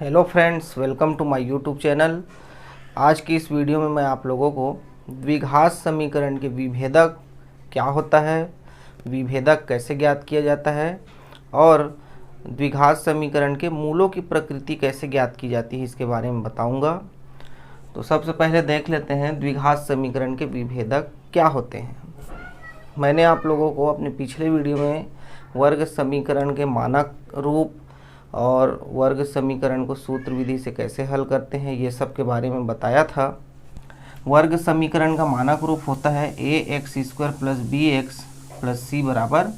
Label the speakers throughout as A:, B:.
A: Hello friends, welcome to my YouTube channel. आज की इस वीडियो में मैं आप लोगों को द्विघात समीकरण के विभेदक क्या होता है, विभेदक कैसे ज्ञात किया जाता है और द्विघात समीकरण के मूलों की प्रकृति कैसे ज्ञात की जाती है, इसके बारे में बताऊंगा। तो सबसे पहले देख लेते हैं द्विघात समीकरण के विभेदक क्या होते हैं। मैंने आप लोगों को अपने पिछले वीडियो में वर्ग समीकरण के मानक रूप और वर्ग समीकरण को सूत्र विधि से कैसे हल करते हैं ये सब के बारे में बताया था। वर्ग समीकरण का मानक रूप होता है ax² plus bx plus c बराबर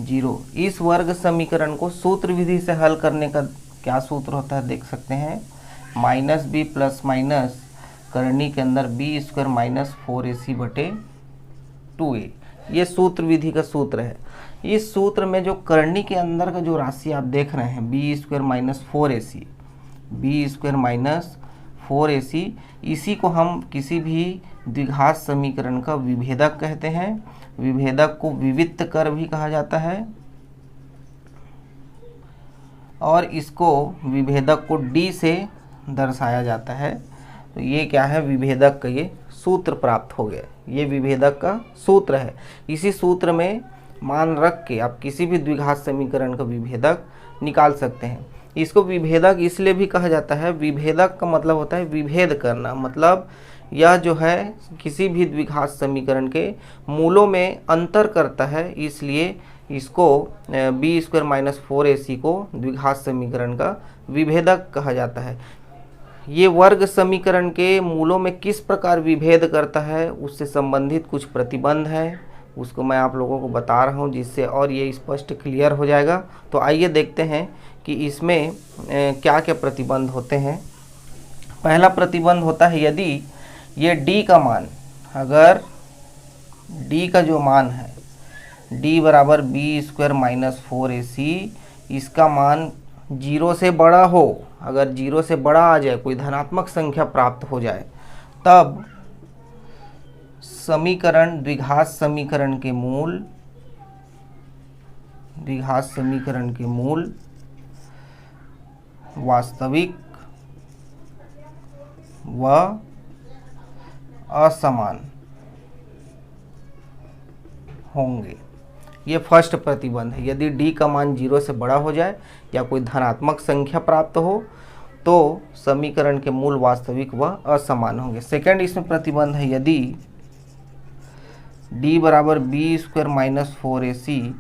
A: 0। इस वर्ग समीकरण को सूत्र विधि से हल करने का क्या सूत्र होता है देख सकते हैं। माइनस बी प्लस माइनस करनी के अंदर b² माइनस 4ac बटे 2a, ये सूत्र विधि का सूत्र है। इस सूत्र में जो करनी के अंदर का जो राशि आप देख रहे हैं b² माइनस 4ac, इसी को हम किसी भी द्विघात समीकरण का विभेदक कहते हैं। विभेदक को विविक्त कर भी कहा जाता है और इसको विभेदक को d से दर्शाया जाता है। तो ये क्या है, विभेदक का ये सूत्र प्राप्त हो गया। ये विभेदक का सूत्र है। इसी सूत्र में मान रख के आप किसी भी द्विघात समीकरण का विभेदक निकाल सकते हैं। इसको विभेदक इसलिए भी कहा जाता है, विभेदक का मतलब होता है विभेद करना, मतलब यह जो है किसी भी द्विघात समीकरण के मूलों में अंतर करता है, इसलिए इसको b² माइनस 4ac को द्विघात समीकरण का विभेदक कहा जाता है। ये वर्ग समीकरण के मूलों में किस प्रकार विभेद करता है उससे संबंधित कुछ प्रतिबंध है, उसको मैं आप लोगों को बता रहा हूँ जिससे और ये स्पष्ट क्लियर हो जाएगा। तो आइए देखते हैं कि इसमें क्या क्या प्रतिबंध होते हैं। पहला प्रतिबंध होता है यदि ये d का मान, अगर d का जो मान है d बराबर b² माइनस 4ac, इसका मान 0 से बड़ा हो, अगर 0 से बड़ा आ जाए, कोई धनात्मक संख्या प्राप्त हो जाए, तब समीकरण द्विघात समीकरण के मूल वास्तविक व असमान होंगे। ये फर्स्ट प्रतिबंध है। यदि d का मान 0 से बड़ा हो जाए या कोई धनात्मक संख्या प्राप्त हो तो समीकरण के मूल वास्तविक व असमान होंगे। सेकंड इसमें प्रतिबंध है यदि d बराबर b² माइनस 4ac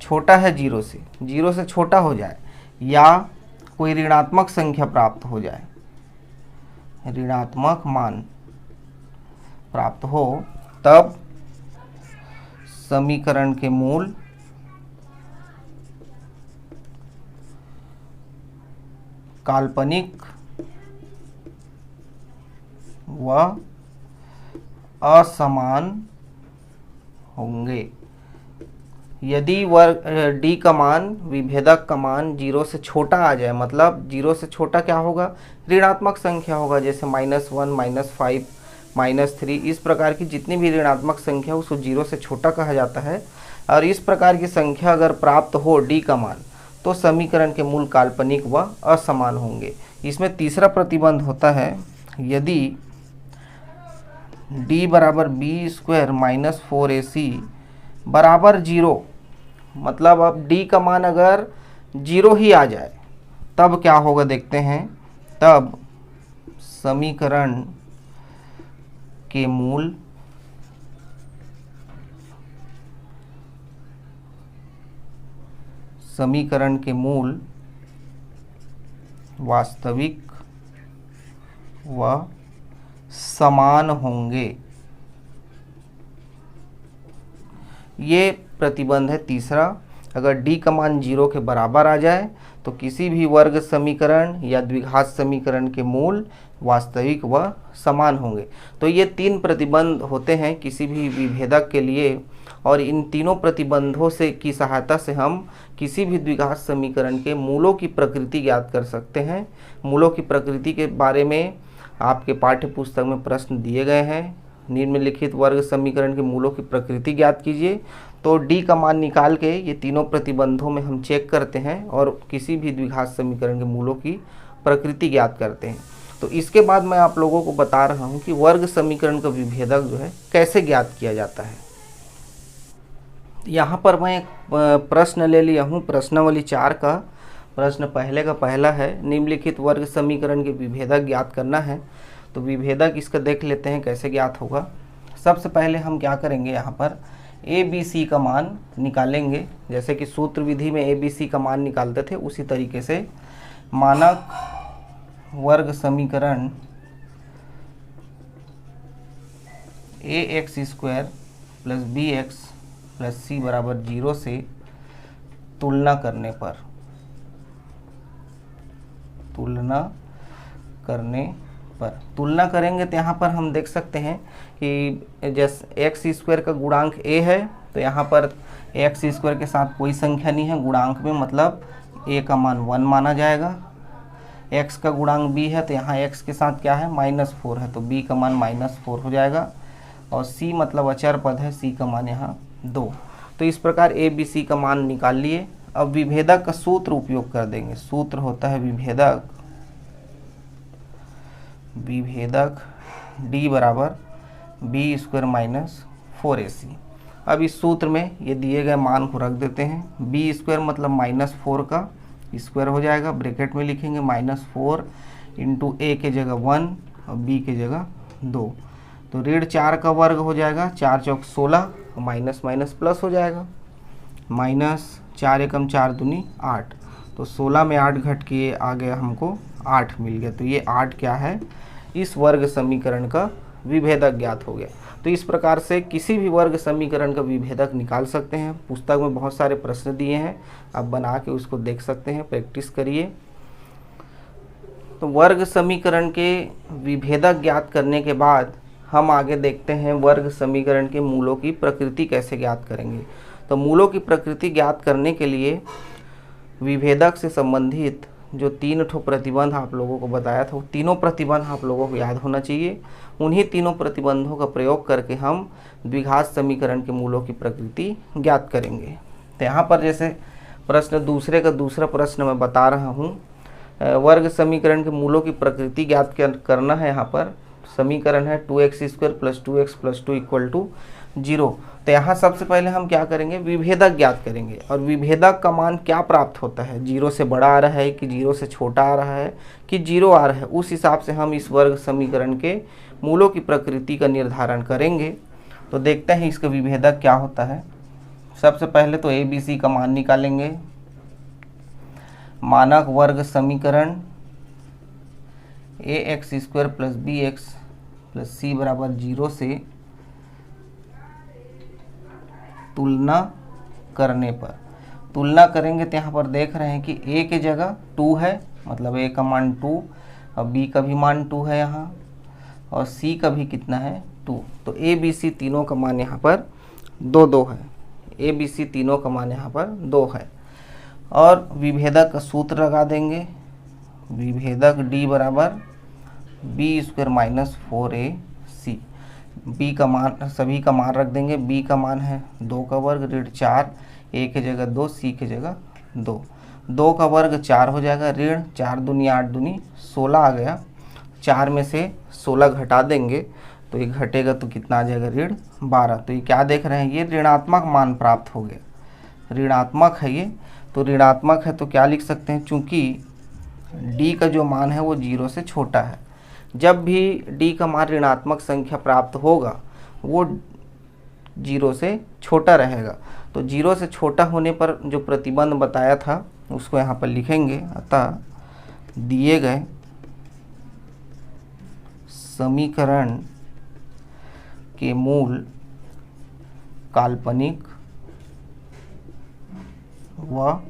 A: छोटा है 0 से छोटा हो जाए या कोई ऋणात्मक संख्या प्राप्त हो जाए, ऋणात्मक मान प्राप्त हो, तब समीकरण के मूल काल्पनिक व असमान होंगे। यदि वर्ग d का मान, विभेदक का मान 0 से छोटा आ जाए, मतलब 0 से छोटा क्या होगा, ऋणात्मक संख्या होगा, जैसे -1 -5 -3, इस प्रकार की जितनी भी ऋणात्मक संख्या उसको 0 से छोटा कहा जाता है। और इस प्रकार की संख्या अगर प्राप्त हो d का मान, तो समीकरण के मूल काल्पनिक व असमान होंगे। इसमें तीसरा प्रतिबंध होता है यदि d बराबर b² माइनस 4ac बराबर 0, मतलब अब d का मान अगर 0 ही आ जाए तब क्या होगा देखते हैं। तब समीकरण के मूल वास्तविक व समान होंगे। ये प्रतिबंध है तीसरा। अगर d का मान 0 के बराबर आ जाए तो किसी भी वर्ग समीकरण या द्विघात समीकरण के मूल वास्तविक व समान होंगे। तो ये तीन प्रतिबंध होते हैं किसी भी विभेदक के लिए, और इन तीनों प्रतिबंधों से की सहायता से हम किसी भी द्विघात समीकरण के मूलों की प्रकृति ज्ञात कर सकते हैं। मूलों की प्रकृति के बारे में आपके पाठ्य पुस्तक में प्रश्न दिए गए हैं, निम्नलिखित वर्ग समीकरण के मूलों की प्रकृति ज्ञात कीजिए। तो डी का मान निकाल के ये तीनों प्रतिबंधों में हम चेक करते हैं और किसी भी द्विघात समीकरण के मूलों की प्रकृति ज्ञात करते हैं। तो इसके बाद मैं आप लोगों को बता रहा हूँ कि वर्ग समीकरण का विभेदक जो है कैसे ज्ञात किया जाता है। यहाँ पर मैं एक प्रश्न ले लिया हूँ, प्रश्नावली 4 का प्रश्न पहले का पहला है, निम्नलिखित वर्ग समीकरण के विभेदक ज्ञात करना है। तो विभेदक इसका देख लेते हैं कैसे ज्ञात होगा। सबसे पहले हम क्या करेंगे, यहाँ पर ए बी सी का मान निकालेंगे। जैसे कि सूत्र विधि में ए बी सी का मान निकालते थे, उसी तरीके से मानक वर्ग समीकरण A X square plus B X plus C बराबर 0 से तुलना करने तुलना करेंगे तो यहाँ पर हम देख सकते हैं कि जैसे एक्स स्क्वायर का गुणांक ए है, तो यहाँ पर एक्स स्क्वायर के साथ कोई संख्या नहीं है गुणांक में, मतलब ए का मान 1 माना जाएगा। एक्स का गुणांक बी है, तो यहाँ एक्स के साथ क्या है -4 है, तो बी का मान -4 हो जाएगा। और सी मतलब अचर पद है, सी का मान यहाँ 2। तो इस प्रकार ए बी सी का मान निकाल लिए। अब विभेदक का सूत्र उपयोग कर देंगे। सूत्र होता है विभेदक डी बराबर बी स्क्वायर माइनस 4ac। अब इस सूत्र में ये दिए गए मान को रख देते हैं। बी स्क्वायर मतलब -4 का स्क्वायर हो जाएगा, ब्रैकेट में लिखेंगे -4 इंटू ए के जगह 1 और बी के जगह 2। तो ऋण 4 का वर्ग हो जाएगा, 4 चौक 16, माइनस माइनस प्लस हो जाएगा, -4 एकम 4 दूनी 8। तो 16 में 8 घट के आ गया, हमको 8 मिल गया। तो ये 8 क्या है, इस वर्ग समीकरण का विभेदक ज्ञात हो गया। तो इस प्रकार से किसी भी वर्ग समीकरण का विभेदक निकाल सकते हैं। पुस्तक में बहुत सारे प्रश्न दिए हैं, आप बना के उसको देख सकते हैं, प्रैक्टिस करिए। तो वर्ग समीकरण के विभेदक ज्ञात करने के बाद हम आगे देखते हैं वर्ग समीकरण के मूलों की प्रकृति कैसे ज्ञात करेंगे। तो मूलों की प्रकृति ज्ञात करने के लिए विभेदक से संबंधित जो 3 ठो प्रतिबंध आप लोगों को बताया था, वो तीनों प्रतिबंध आप लोगों को याद होना चाहिए। उन्हीं तीनों प्रतिबंधों का प्रयोग करके हम द्विघात समीकरण के मूलों की प्रकृति ज्ञात करेंगे। तो यहाँ पर जैसे प्रश्न दूसरे का दूसरा प्रश्न मैं बता रहा हूँ, वर्ग समीकरण के मूलों की प्रकृति ज्ञात करना है। यहाँ पर समीकरण है 2x square plus 2x plus 2 equal to 0। तो यहाँ सबसे पहले हम क्या करेंगे, विभेदक ज्ञात करेंगे। और विभेदक का मान क्या प्राप्त होता है, 0 से बड़ा आ रहा है कि 0 से छोटा आ रहा है कि 0 आ रहा है, उस हिसाब से हम इस वर्ग समीकरण के मूलों की प्रकृति का निर्धारण करेंगे। तो देखते हैं इसका विभेदक क्या होता है। सबसे पहले तो ए बी सी का मान निकालेंगे। मानक वर्ग समीकरण A X square plus B X plus C बराबर 0 से तुलना करने पर तुलना करेंगे। तो यहाँ पर देख रहे हैं कि a के जगह 2 है, मतलब a का मान 2 और b का भी मान 2 है यहाँ, और c का भी कितना है 2। तो a b c तीनों का मान यहाँ पर 2 है। a b c तीनों का मान यहाँ पर 2 है। और विभेदक का सूत्र लगा देंगे। विभेदक d बराबर B square minus 4ac। b का मान, सभी का मान रख देंगे। b का मान है 2 का वर्ग ऋण 4, a के जगह 2, c के जगह 2। 2 का वर्ग 4 हो जाएगा, ऋण 4 दूनी 8 दूनी 16 आ गया। 4 में से 16 घटा देंगे तो ये घटेगा तो कितना आ जाएगा, ऋण 12। तो ये क्या देख रहे हैं, ये ऋणात्मक मान प्राप्त हो गया। ऋणात्मक है ये, तो ऋणात्मक है तो क्या लिख सकते हैं, चूँकि d का जो मान है वो 0 से छोटा है। जब भी d का मान ऋणात्मक संख्या प्राप्त होगा वो 0 से छोटा रहेगा। तो 0 से छोटा होने पर जो प्रतिबंध बताया था उसको यहाँ पर लिखेंगे। अतः दिए गए समीकरण के मूल काल्पनिक व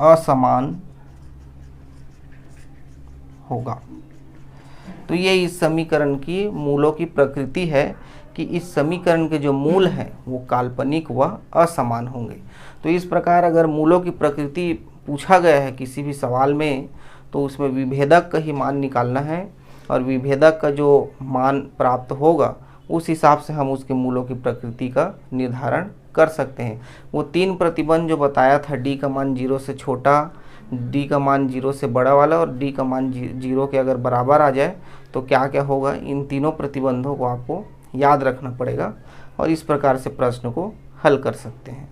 A: असमान होगा। तो ये इस समीकरण की मूलों की प्रकृति है कि इस समीकरण के जो मूल हैं वो काल्पनिक व असमान होंगे। तो इस प्रकार अगर मूलों की प्रकृति पूछा गया है किसी भी सवाल में, तो उसमें विभेदक का ही मान निकालना है और विभेदक का जो मान प्राप्त होगा उस हिसाब से हम उसके मूलों की प्रकृति का निर्धारण कर सकते हैं। वो 3 प्रतिबंध जो बताया था, डी का मान 0 से छोटा, डी का मान 0 से बड़ा वाला और डी का मान 0 के अगर बराबर आ जाए तो क्या क्या होगा, इन तीनों प्रतिबंधों को आपको याद रखना पड़ेगा और इस प्रकार से प्रश्न को हल कर सकते हैं।